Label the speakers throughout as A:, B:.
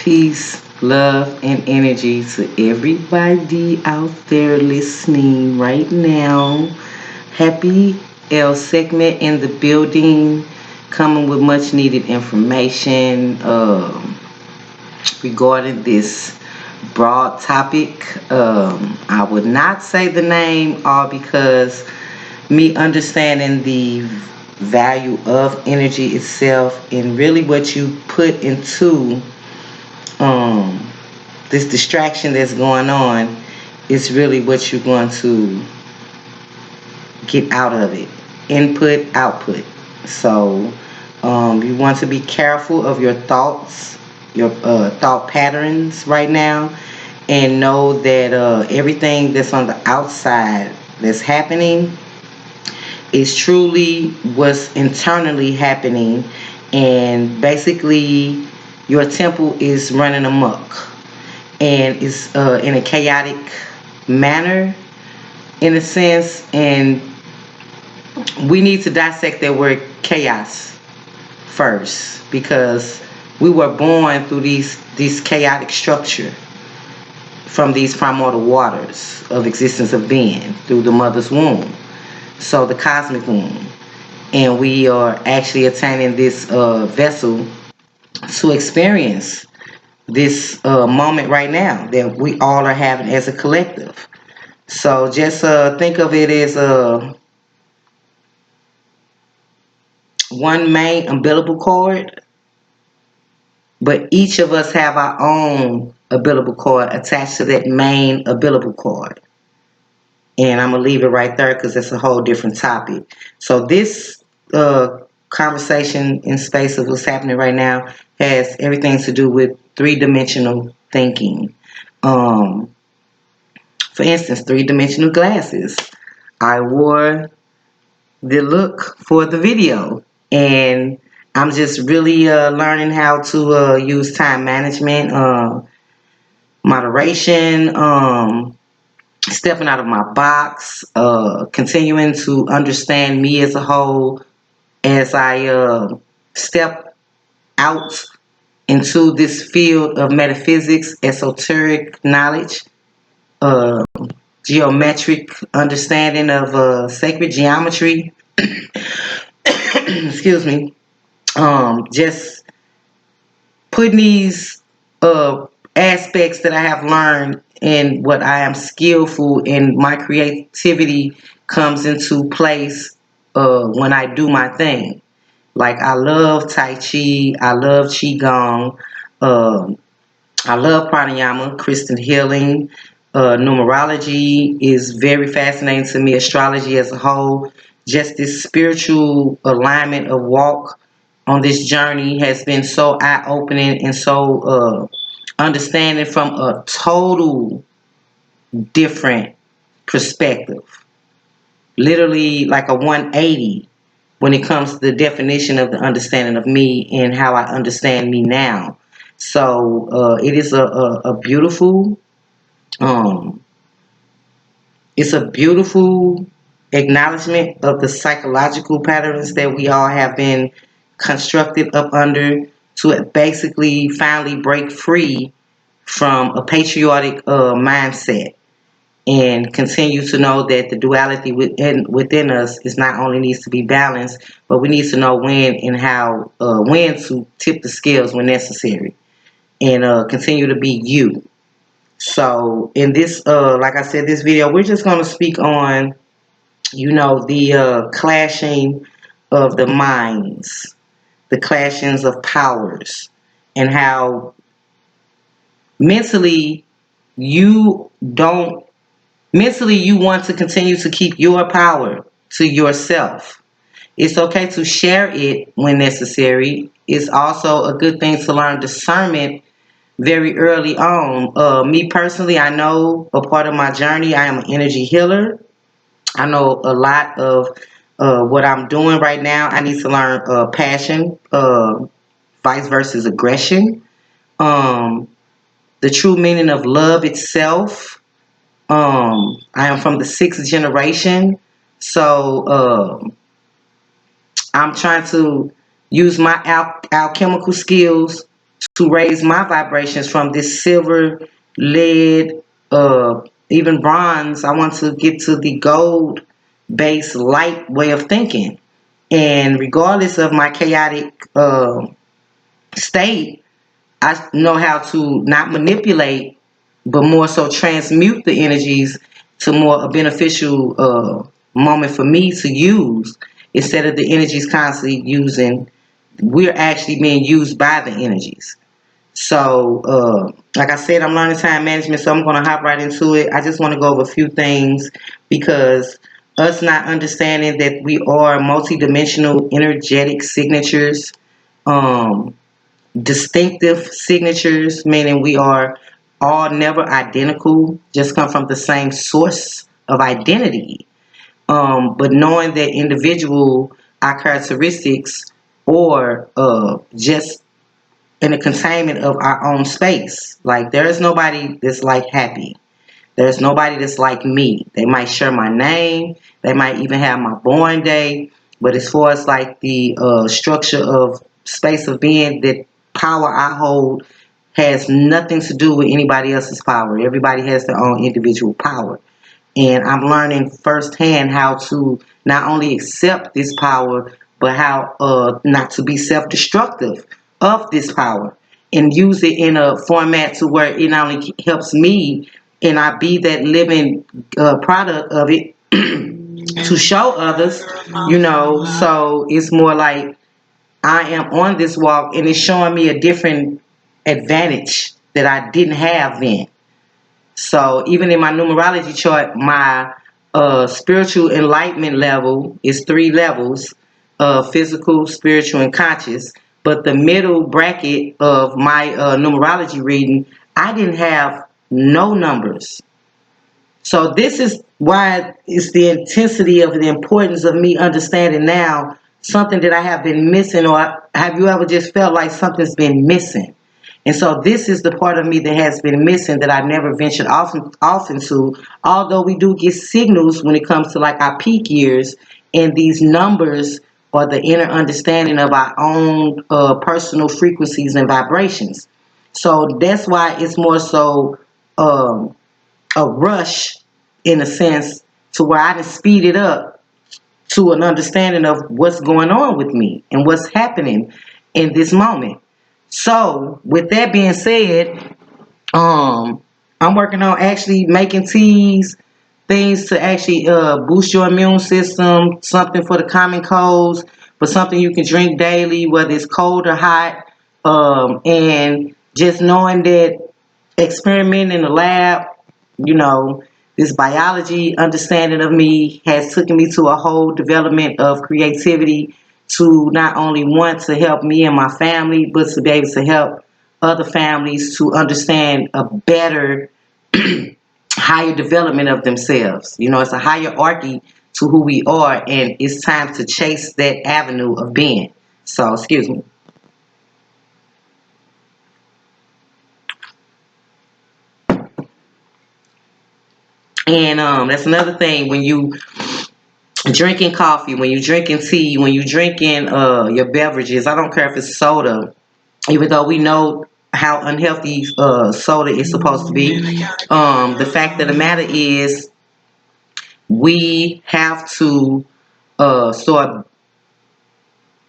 A: Peace, love, and energy to everybody out there listening right now. Happy L segment in the building, coming with much needed information regarding this broad topic. I would not say the name, all because me understanding the value of energy itself and really what you put into um, this distraction that's going on is really what you're going to get out of it. Input, output. So you want to be careful of your thoughts, your thought patterns right now, and know that everything that's on the outside that's happening is truly what's internally happening, and basically your temple is running amok and is in a chaotic manner in a sense, and we need to dissect that word chaos first because we were born through these chaotic structure from these primordial waters of existence of being through the mother's womb, so the cosmic womb, and we are actually attaining this vessel to experience this moment right now that we all are having as a collective. So just think of it as one main umbilical cord, but each of us have our own umbilical cord attached to that main umbilical cord. And I'm gonna leave it right there because it's a whole different topic. So this conversation in space of what's happening right now has everything to do with three-dimensional thinking. Um, for instance, three-dimensional glasses. I wore the look for the video, and I'm just really learning how to use time management, moderation, stepping out of my box, continuing to understand me as a whole as I step out into this field of metaphysics, esoteric knowledge, uh, geometric understanding of sacred geometry. Excuse me. Just putting these uh, aspects that I have learned and what I am skillful in, my creativity comes into place when I do my thing. Like I love Tai Chi, I love Qigong, um, I love pranayama, crystal healing. Numerology is very fascinating to me. Astrology as a whole, just this spiritual alignment of walk on this journey has been so eye opening and so understanding from a total different perspective. Literally like a 180 when it comes to the definition of the understanding of me and how I understand me now. So it is a beautiful, um, it's a beautiful acknowledgement of the psychological patterns that we all have been constructed up under to basically finally break free from a patriotic mindset and continue to know that the duality within us is not only needs to be balanced, but we need to know when and how when to tip the scales when necessary, and continue to be you. So in this, like I said, this video, we're just going to speak on, the clashing of the minds, the clashings of powers, and how mentally you don't mentally you want to continue to keep your power to yourself. It's okay to share it when necessary. It's also a good thing to learn discernment very early on. Me personally, I know a part of my journey, I am an energy healer. I know a lot of what I'm doing right now. I need to learn passion, vice versus aggression, um, the true meaning of love itself. I am from the sixth generation, so I'm trying to use my alchemical skills to raise my vibrations from this silver, lead, uh, even bronze. I want to get to the gold based light way of thinking. And regardless of my chaotic state, I know how to not manipulate, but more so transmute the energies to more a beneficial moment for me to use instead of the energies constantly using. We're actually being used by the energies. So, like I said, I'm learning time management, so I'm going to hop right into it. I just want to go over a few things because us not understanding that we are multidimensional energetic signatures, um, distinctive signatures, meaning we are all never identical, just come from the same source of identity. But knowing that individual, our characteristics, or just in the containment of our own space. Like there is nobody that's like happy. There's nobody that's like me. They might share my name. They might even have my born day. But as far as like the structure of space of being, that power I hold has nothing to do with anybody else's power. Everybody has their own individual power. And I'm learning firsthand how to not only accept this power, but how not to be self-destructive of this power and use it in a format to where it not only helps me and I be that living product of it to show others, you know. So it's more like I am on this walk and it's showing me a different advantage that I didn't have then. So even in my numerology chart, my spiritual enlightenment level is 3 levels: physical, spiritual, and conscious. But the middle bracket of my numerology reading, I didn't have no numbers. So this is why it's the intensity of the importance of me understanding now something that I have been missing, or have you ever just felt like something's been missing? And so this is the part of me that has been missing that I never ventured off into. Although we do get signals when it comes to like our peak years, and these numbers or the inner understanding of our own personal frequencies and vibrations. So that's why it's more so um, a rush in a sense to where I can speed it up to an understanding of what's going on with me and what's happening in this moment. So, with that being said, um, I'm working on actually making teas, things to actually boost your immune system, something for the common colds, but something you can drink daily, whether it's cold or hot, and just knowing that experimenting in the lab, you know, this biology understanding of me has taken me to a whole development of creativity to not only want to help me and my family, but to be able to help other families to understand a better, higher development of themselves. You know, it's a hierarchy to who we are, and it's time to chase that avenue of being. So, excuse me. And that's another thing when you drinking coffee, when you drinking tea, when you drinking your beverages. I don't care if it's soda, even though we know how unhealthy soda is supposed to be. The fact of the matter is, we have to start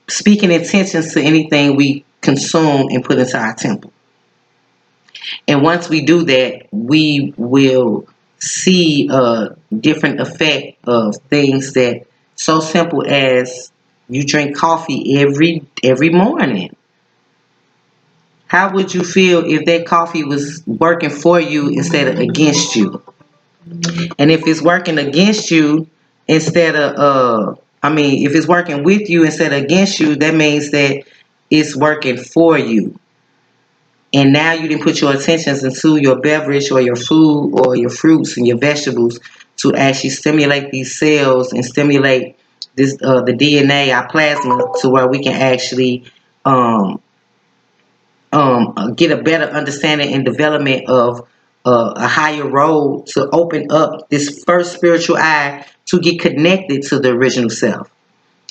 A: speaking intentions to anything we consume and put into our temple. And once we do that, we will see a different effect of things that so simple as you drink coffee every morning. How would you feel if that coffee was working for you instead of against you? And if it's working against you instead of if it's working with you instead of against you, that means that it's working for you. And now you didn't put your attentions into your beverage or your food or your fruits and your vegetables to actually stimulate these cells and stimulate this the DNA, our plasma, to where we can actually um, get a better understanding and development of a higher road to open up this first spiritual eye to get connected to the original self,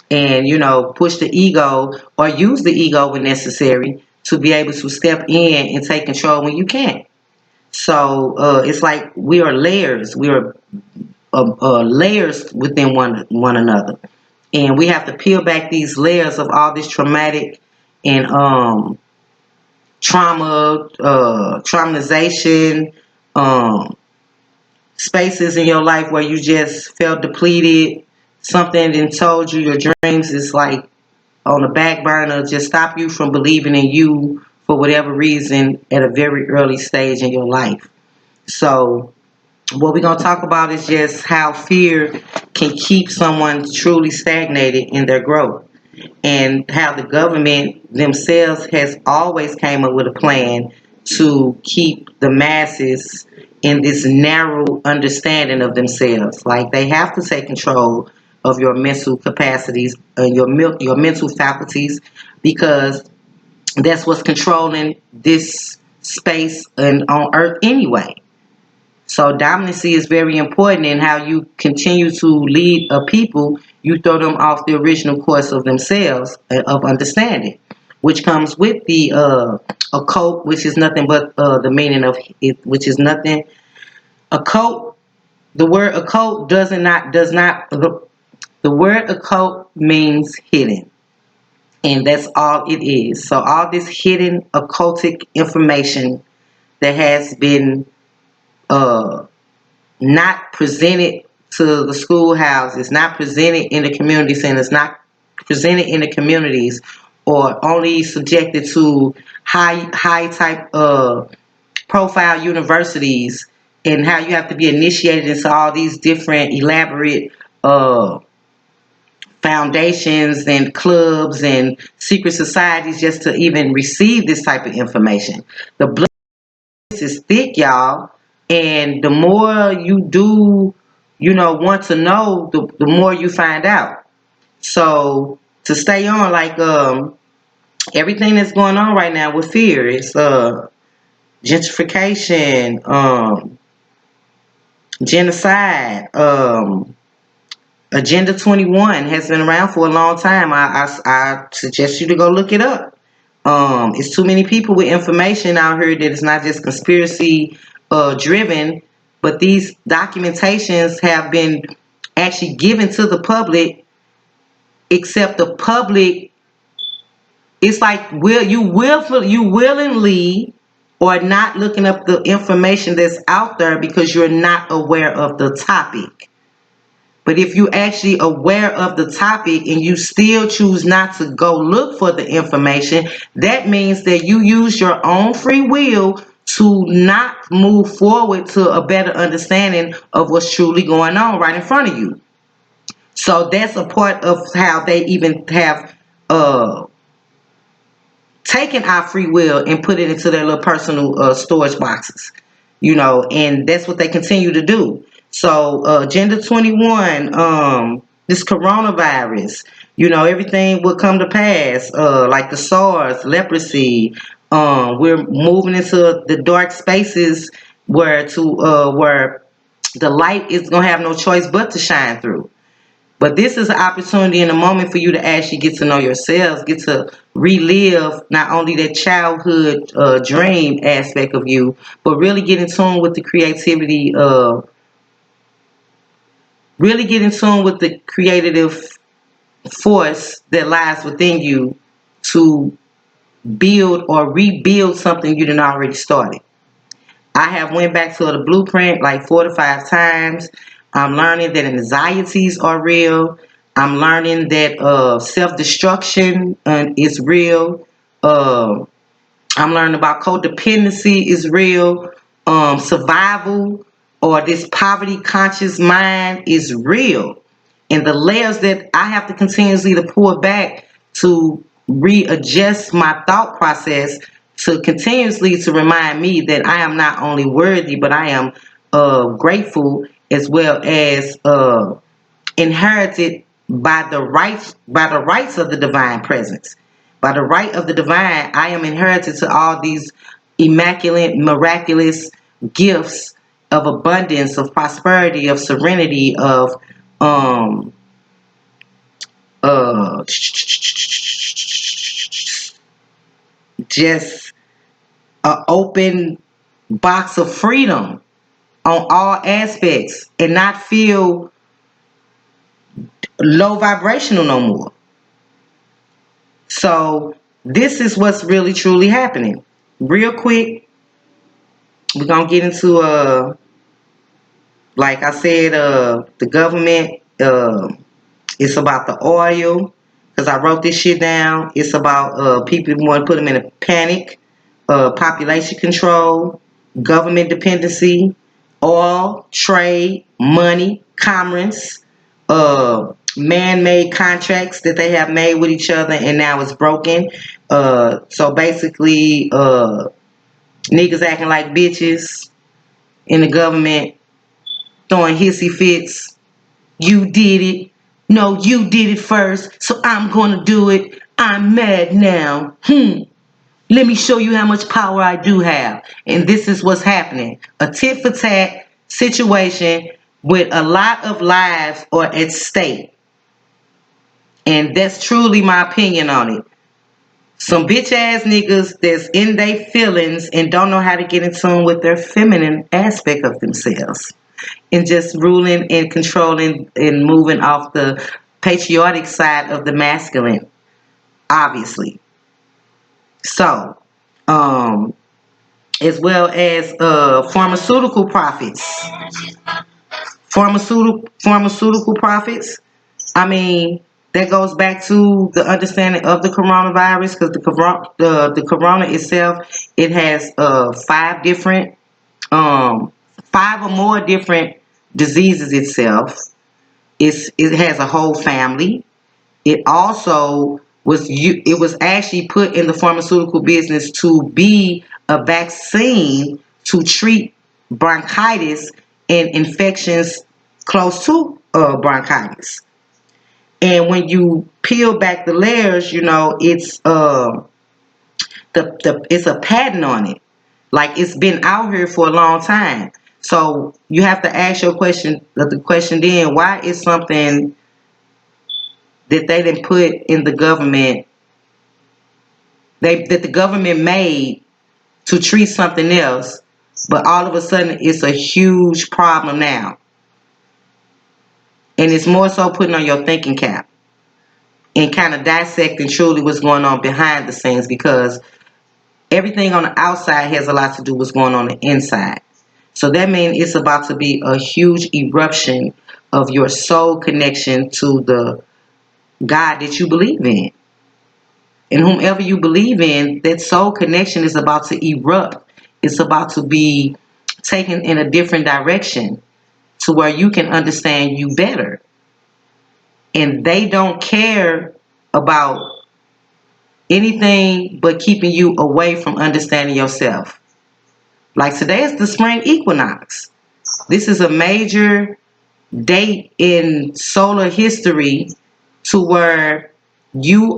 A: and push the ego or use the ego when necessary to be able to step in and take control when you can't. So it's like we are layers. We are layers within one another, and we have to peel back these layers of all this traumatic and traumatization, um, spaces in your life where you just felt depleted. Something and told you your dreams is like on the back burner, just stop you from believing in you for whatever reason at a very early stage in your life. So what we're going to talk about is just how fear can keep someone truly stagnated in their growth, and how the government themselves has always came up with a plan to keep the masses in this narrow understanding of themselves. Like they have to take control of your mental capacities, your mental faculties, because that's what's controlling this space and on Earth anyway. So dominancy is very important in how you continue to lead a people. You throw them off the original course of themselves of understanding, which comes with the occult, which is nothing but the meaning of it, which is nothing. Occult. The word occult does not the word occult means hidden, and that's all it is. So all this hidden occultic information that has been uh, not presented to the schoolhouses, not presented in the community centers, not presented in the communities, or only subjected to high type profile universities, and how you have to be initiated into all these different elaborate uh, foundations and clubs and secret societies just to even receive this type of information. The blood is thick, y'all, and the more you do, want to know, the more you find out. So to stay on, like everything that's going on right now with fear, it's gentrification, genocide, Agenda 21 has been around for a long time. I suggest you to go look it up. It's too many people with information out here that it's not just conspiracy driven, but these documentations have been actually given to the public, except the public, it's like you willingly or not looking up the information that's out there because you're not aware of the topic. But if you actually aware of the topic and you still choose not to go look for the information, that means that you use your own free will to not move forward to a better understanding of what's truly going on right in front of you. So that's a part of how they even have uh, taken our free will and put it into their little personal storage boxes, and that's what they continue to do. So, Agenda 21, this coronavirus, everything will come to pass, like the SARS, leprosy. We're moving into the dark spaces where the light is gonna have no choice but to shine through. But this is an opportunity and a moment for you to actually get to know yourselves, get to relive not only that childhood dream aspect of you, but really get in tune with the creativity, really get in tune with the creative force that lies within you to build or rebuild something you didn't already started. I have went back to the blueprint like 4 to 5 times. I'm learning that anxieties are real. I'm learning that self-destruction is real. Uh, I'm learning about codependency is real. Survival or this poverty conscious mind is real. And the layers that I have to continuously to pull back to readjust my thought process to continuously to remind me that I am not only worthy, but I am grateful, as well as inherited by the rights of the divine presence. By the right of the divine, I am inherited to all these immaculate, miraculous gifts of abundance, of prosperity, of serenity, of um uh just an open box of freedom on all aspects and not feel low vibrational no more. So this is what's really truly happening. Real quick, we're gonna get into like I said, the government. It's about the oil because I wrote this shit down. It's about people want to put them in a panic, population control, government dependency, oil, trade, money, commerce, man-made contracts that they have made with each other and now it's broken. So basically, niggas acting like bitches in the government, throwing hissy fits. You did it. No, you did it first, so I'm gonna do it. I'm mad now. Let me show you how much power I do have. And this is what's happening. A tit for tat situation with a lot of lives are at stake. And that's truly my opinion on it. Some bitch ass niggas that's in their feelings and don't know how to get in tune with their feminine aspect of themselves. And just ruling and controlling and moving off the patriotic side of the masculine, obviously. So, as well as pharmaceutical profits. Pharmaceutical profits. I mean, that goes back to the understanding of the coronavirus because the corona itself, it has five or more different diseases itself. It has a whole family. It also it was actually put in the pharmaceutical business to be a vaccine to treat bronchitis and infections close to bronchitis. And when you peel back the layers, you know it's a patent on it. Like it's been out here for a long time. So you have to ask your question. The question then, why is something that they didn't put in the government, that the government made to treat something else, but all of a sudden it's a huge problem now, and it's more so putting on your thinking cap and kind of dissecting truly what's going on behind the scenes because everything on the outside has a lot to do with what's going on the inside. So that means it's about to be a huge eruption of your soul connection to the God that you believe in. And whomever you believe in, that soul connection is about to erupt. It's about to be taken in a different direction to where you can understand you better. And they don't care about anything but keeping you away from understanding yourself. Like today is the spring equinox. This is a major date in solar history to where you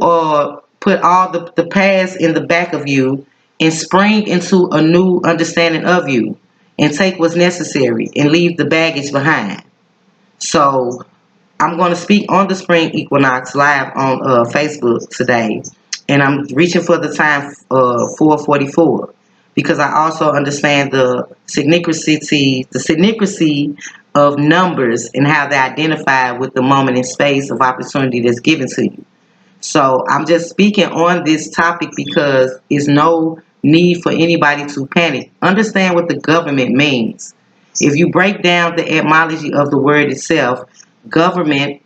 A: put all the past in the back of you and spring into a new understanding of you and take what's necessary and leave the baggage behind. So I'm going to speak on the spring equinox live on Facebook today, and I'm reaching for the time 4:44 because I also understand the synchronicity of numbers and how they identify with the moment and space of opportunity that's given to you. So I'm just speaking on this topic because there's no need for anybody to panic. Understand what the government means. If you break down the etymology of the word itself, government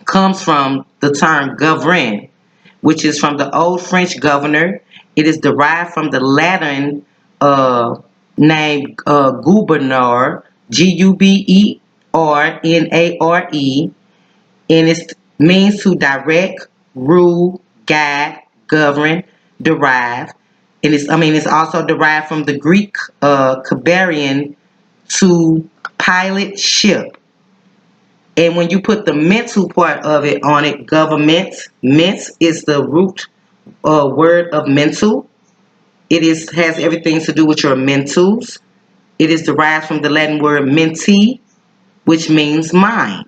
A: comes from the term govern, which is from the Old French governor. It is derived from the Latin name gouverneur, Gubernar, and it means to direct, rule, guide, govern, derive. And it's also derived from the Greek kabarion, to pilot ship. And when you put the mental part of it on it, government, ment is the root word of mental. Has everything to do with your mentals. It is derived from the Latin word menti, which means mind.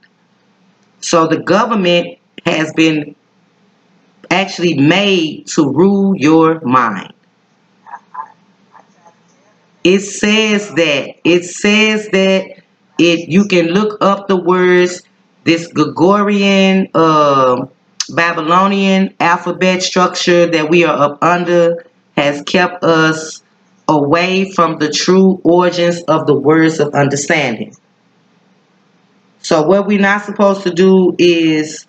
A: So the government has been actually made to rule your mind. It you can look up the words. This Gregorian Babylonian alphabet structure that we are up under has kept us away from the true origins of the words of understanding. So what we're not supposed to do is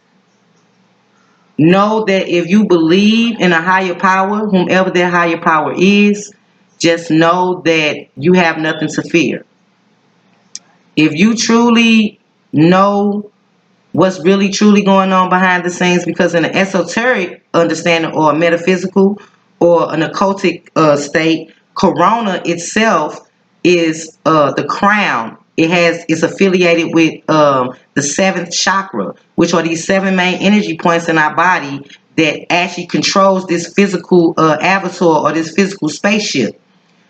A: know that if you believe in a higher power, whomever that higher power is, just know that you have nothing to fear. If you truly know what's really truly going on behind the scenes, because in an esoteric understanding or a metaphysical or an occultic state, corona itself is the crown. It's affiliated with the seventh chakra, which are these seven main energy points in our body that actually controls this physical avatar or this physical spaceship.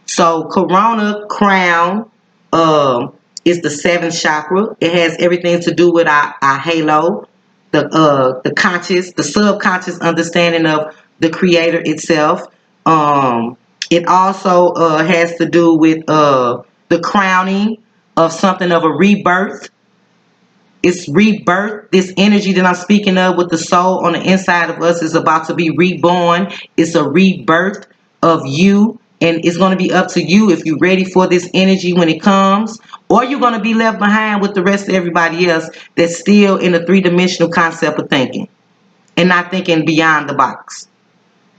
A: So corona crown is the seventh chakra. It has everything to do with our halo, the conscious, the subconscious understanding of the creator itself. It also has to do with the crowning of something of a rebirth. It's rebirth. This energy that I'm speaking of with the soul on the inside of us is about to be reborn. It's a rebirth of you. And it's going to be up to you if you're ready for this energy when it comes, or you're going to be left behind with the rest of everybody else that's still in the three-dimensional concept of thinking and not thinking beyond the box.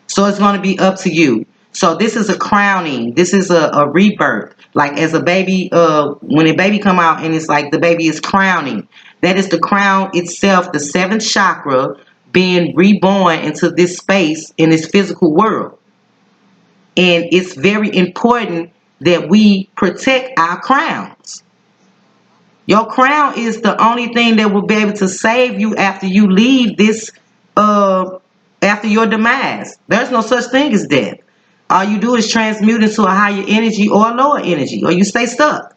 A: So it's going to be up to you. So this is a crowning. This is a rebirth. Like as a baby, when a baby come out and it's like the baby is crowning. That is the crown itself, the seventh chakra, being reborn into this space in this physical world. And it's very important that we protect our crowns. Your crown is the only thing that will be able to save you after you leave this, after your demise. There's no such thing as death. All you do is transmute into a higher energy or a lower energy, or you stay stuck.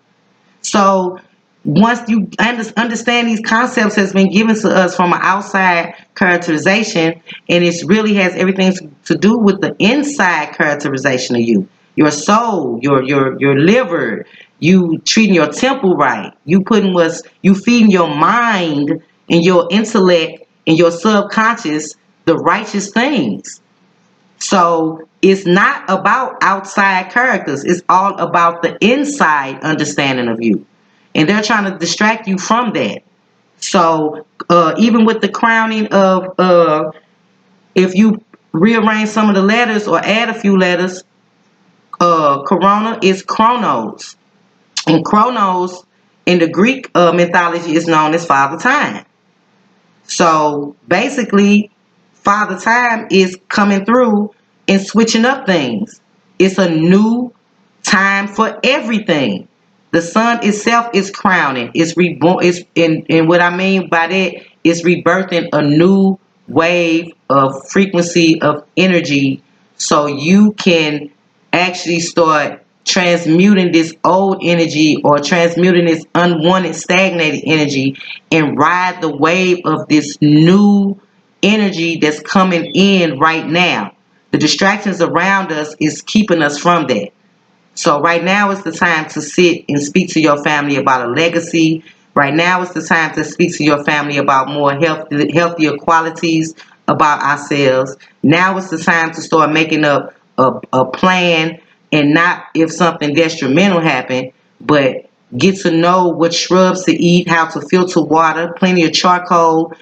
A: So once you understand these concepts has been given to us from an outside characterization, and it really has everything to do with the inside characterization of you, your soul, your liver, you treating your temple right, you feeding your mind and your intellect and your subconscious the righteous things. So it's not about outside characters. It's all about the inside understanding of you. And they're trying to distract you from that. So even with the crowning of, if you rearrange some of the letters or add a few letters, corona is chronos. And chronos in the Greek mythology is known as Father Time. So basically, Father Time is coming through and switching up things. It's a new time for everything. The sun itself is crowning. It's reborn. And what I mean by that is rebirthing a new wave of frequency of energy, so you can actually start transmuting this old energy or transmuting this unwanted stagnated energy and ride the wave of this new energy that's coming in right now. The distractions around us is keeping us from that. So right now is the time to sit and speak to your family about a legacy. Right now is the time to speak to your family about more healthier qualities about ourselves. Now is the time to start making up a plan, and not if something detrimental happened, but get to know what shrubs to eat, how to filter water, plenty of charcoal,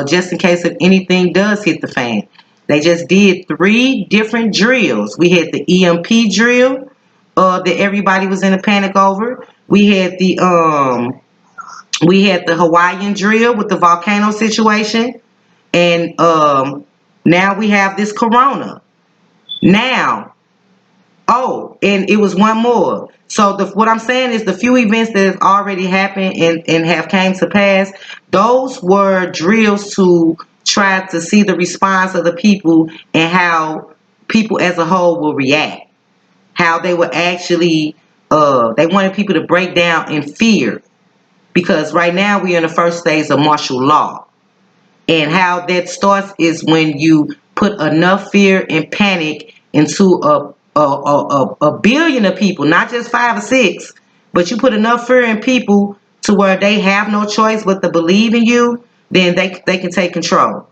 A: just in case if anything does hit the fan. They just did 3 different drills. We had the EMP drill that everybody was in a panic over. We had the Hawaiian drill with the volcano situation, and now we have this corona. Now, oh, and it was one more. So what I'm saying is the few events that have already happened and have came to pass, those were drills to try to see the response of the people and how people as a whole will react. How they were actually, they wanted people to break down in fear, because right now we're in the first stage of martial law. And how that starts is when you put enough fear and panic into a billion of people, not just 5 or 6, but you put enough fear in people to where they have no choice but to believe in you, then they can take control.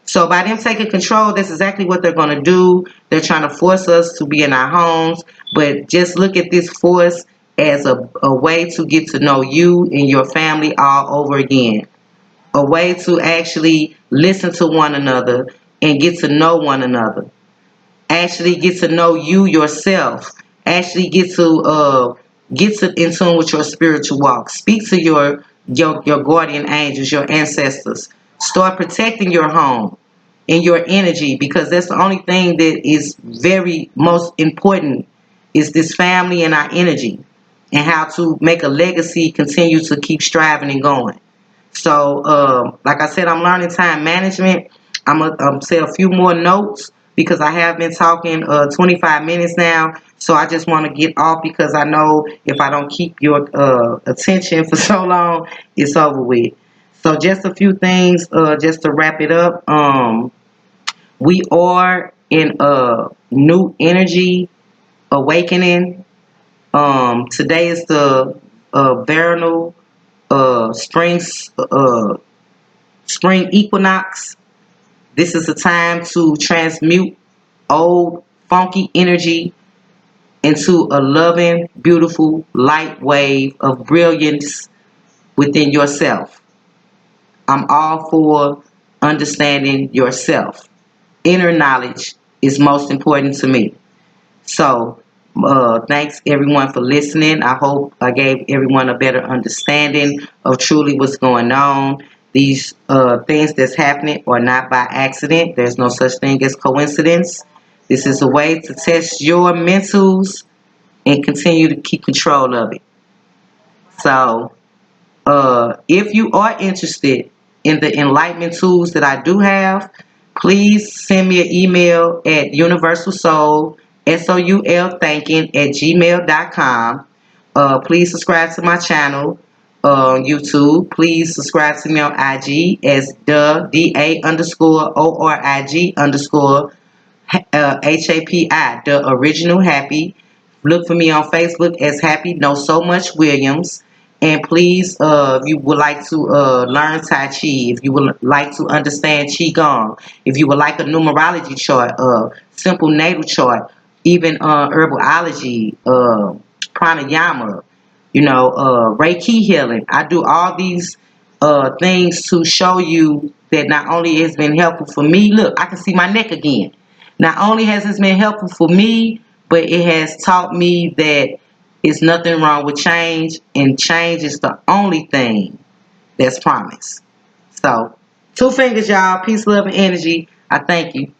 A: So by them taking control, that's exactly what they're going to do. They're trying to force us to be in our homes. But just look at this force as a way to get to know you and your family all over again. A way to actually listen to one another and get to know one another. Actually get to know you yourself. Actually get to in tune with your spiritual walk. Speak to your guardian angels, your ancestors. Start protecting your home and your energy, because that's the only thing that is very most important, is this family and our energy, and how to make a legacy continue to keep striving and going. So, like I said, I'm learning time management. I'm gonna say a few more notes because I have been talking 25 minutes now. So I just want to get off because I know if I don't keep your attention for so long, it's over with. So just a few things, just to wrap it up. We are in a new energy awakening. Today is the vernal spring spring equinox. This is a time to transmute old funky energy into a loving, beautiful light wave of brilliance within yourself. I'm all for understanding yourself. Inner knowledge is most important to me. So, thanks everyone for listening. I hope I gave everyone a better understanding of truly what's going on. These things that's happening are not by accident. There's no such thing as coincidence. This is a way to test your mentals and continue to keep control of it. So, if you are interested in the enlightenment tools that I do have, please send me an email at universalsoul thinking at gmail.com. Please subscribe to my channel on YouTube. Please subscribe to me on IG as DA underscore ORIG underscore HAPI, the original Happy. Look for me on Facebook as Happy Know So Much Williams. And please, if you would like to learn Tai Chi, if you would like to understand Qigong, if you would like a numerology chart, simple natal chart, even herbology, pranayama, Reiki healing. I do all these things to show you that not only has been helpful for me, look, I can see my neck again. Not only has this been helpful for me, but it has taught me that it's nothing wrong with change, and change is the only thing that's promised. So, two fingers, y'all. Peace, love, and energy. I thank you.